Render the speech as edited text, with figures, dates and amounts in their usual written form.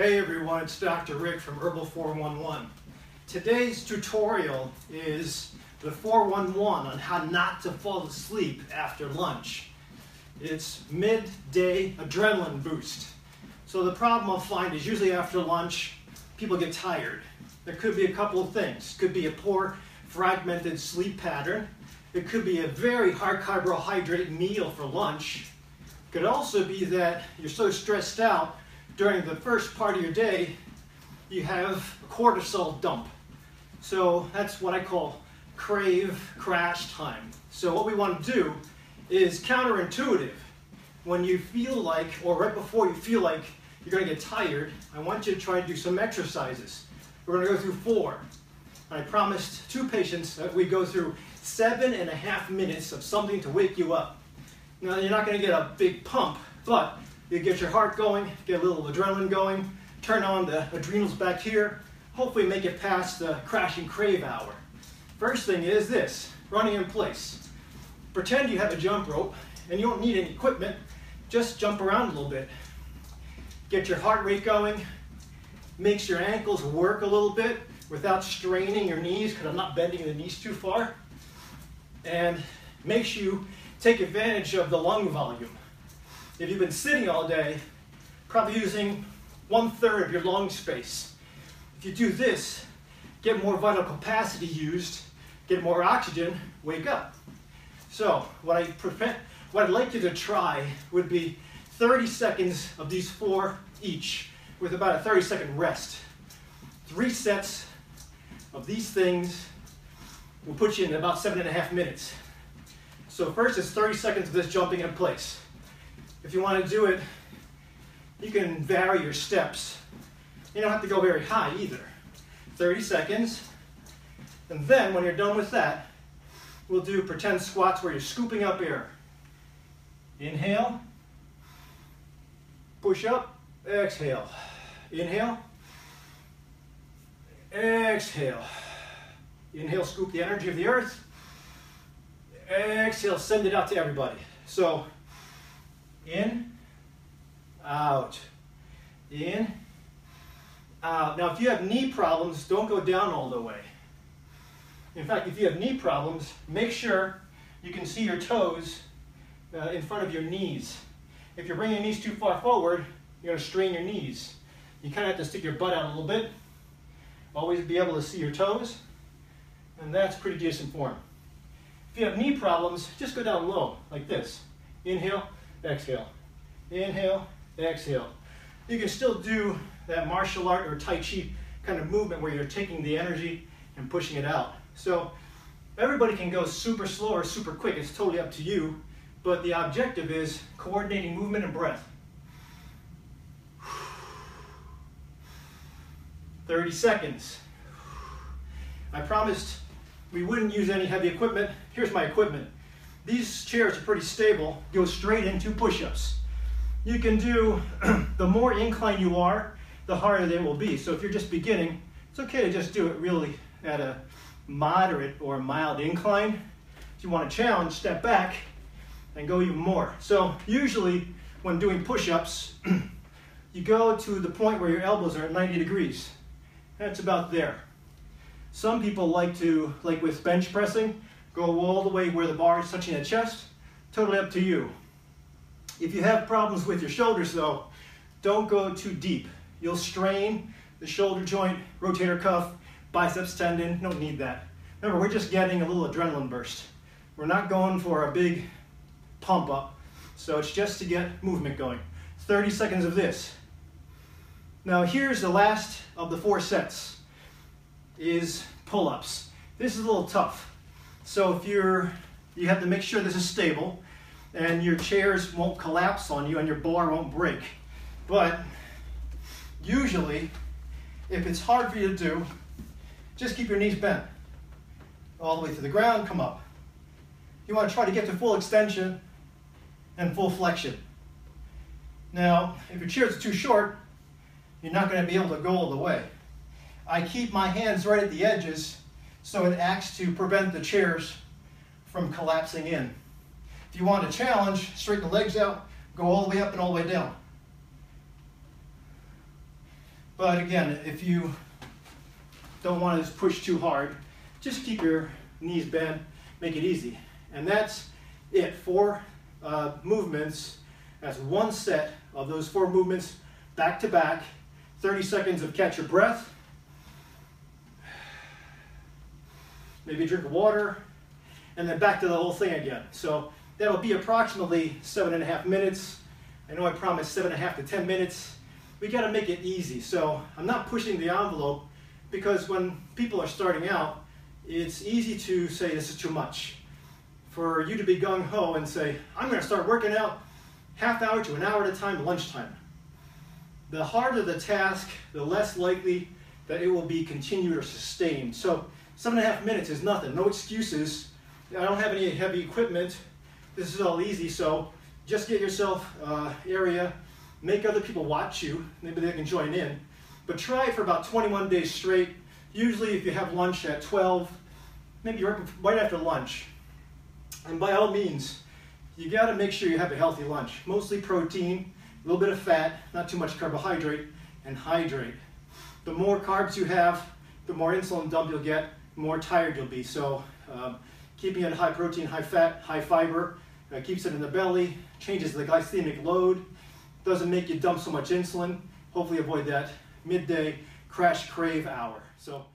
Hey everyone, it's Dr. Rick from Herbal 411. Today's tutorial is the 411 on how not to fall asleep after lunch. It's midday adrenaline boost. So the problem I'll find is usually after lunch, people get tired. There could be a couple of things. It could be a poor fragmented sleep pattern. It could be a very high carbohydrate meal for lunch. It could also be that you're so stressed out during the first part of your day, you have a cortisol dump. So that's what I call crave crash time. So what we want to do is counterintuitive. When you feel like, or right before you feel like you're going to get tired, I want you to try to do some exercises. We're going to go through 4. I promised 2 patients that we go through 7.5 minutes of something to wake you up. Now you're not going to get a big pump, but you get your heart going, get a little adrenaline going, turn on the adrenals back here, hopefully make it past the crash and crave hour. First thing is this, running in place. Pretend you have a jump rope and you don't need any equipment, just jump around a little bit. Get your heart rate going, makes your ankles work a little bit without straining your knees, because I'm not bending the knees too far, and makes you take advantage of the lung volume. If you've been sitting all day, probably using 1/3 of your lung space. If you do this, get more vital capacity used, get more oxygen, wake up. So what I'd like you to try would be 30 seconds of these 4 each, with about a 30-second rest. 3 sets of these things will put you in about 7.5 minutes. So first is 30 seconds of this jumping in place. If you want to do it, you can vary your steps. You don't have to go very high either. 30 seconds. And then when you're done with that, we'll do pretend squats where you're scooping up air. Inhale. Push up. Exhale. Inhale. Exhale. Inhale, scoop the energy of the earth. Exhale, send it out to everybody. So, in, out, in, out. Now, if you have knee problems, don't go down all the way. In fact, if you have knee problems, make sure you can see your toes in front of your knees. If you're bringing your knees too far forward, you're going to strain your knees. You kind of have to stick your butt out a little bit. Always be able to see your toes, and that's pretty decent form. If you have knee problems, just go down low, like this. Inhale, exhale. Inhale, exhale. You can still do that martial art or Tai Chi kind of movement where you're taking the energy and pushing it out. So everybody can go super slow or super quick. It's totally up to you. But the objective is coordinating movement and breath. 30 seconds. I promised we wouldn't use any heavy equipment. Here's my equipment. These chairs are pretty stable. Go straight into push-ups. You can do, the more incline you are, the harder they will be. So if you're just beginning, it's okay to just do it really at a moderate or mild incline. If you want to challenge, step back and go even more. So usually when doing push-ups, you go to the point where your elbows are at 90 degrees. That's about there. Some people like to, like with bench pressing, go all the way where the bar is touching the chest. Totally up to you. If you have problems with your shoulders though, don't go too deep. You'll strain the shoulder joint, rotator cuff, biceps tendon. Don't need that. Remember, we're just getting a little adrenaline burst. We're not going for a big pump up. So it's just to get movement going. 30 seconds of this. Now here's the last of the 4 sets, is pull-ups. This is a little tough. So if you have to make sure this is stable and your chairs won't collapse on you and your bar won't break. But usually, if it's hard for you to do, just keep your knees bent. All the way to the ground, come up. You want to try to get to full extension and full flexion. Now, if your chairs are too short, you're not going to be able to go all the way. I keep my hands right at the edges so it acts to prevent the chairs from collapsing in. If you want a challenge, straighten the legs out, go all the way up and all the way down. But again, if you don't want to just push too hard, just keep your knees bent, make it easy. And that's it, 4 movements. That's one set of those 4 movements back to back, 30 seconds of catch your breath, maybe a drink of water, and then back to the whole thing again. So that'll be approximately 7.5 minutes. I know I promised 7.5 to 10 minutes. We got to make it easy. So I'm not pushing the envelope, because when people are starting out, it's easy to say this is too much. For you to be gung-ho and say, I'm going to start working out half hour to an hour at a time, lunchtime. The harder the task, the less likely that it will be continued or sustained. So 7.5 minutes is nothing, no excuses. I don't have any heavy equipment. This is all easy, so just get yourself area, make other people watch you, maybe they can join in. But try it for about 21 days straight. Usually if you have lunch at 12, maybe right after lunch. And by all means, you got to make sure you have a healthy lunch. Mostly protein, a little bit of fat, not too much carbohydrate, and hydrate. The more carbs you have, the more insulin dump you'll get, the more tired you'll be. So keeping it high protein, high fat, high fiber, keeps it in the belly, changes the glycemic load, doesn't make you dump so much insulin. Hopefully avoid that midday crash crave hour. So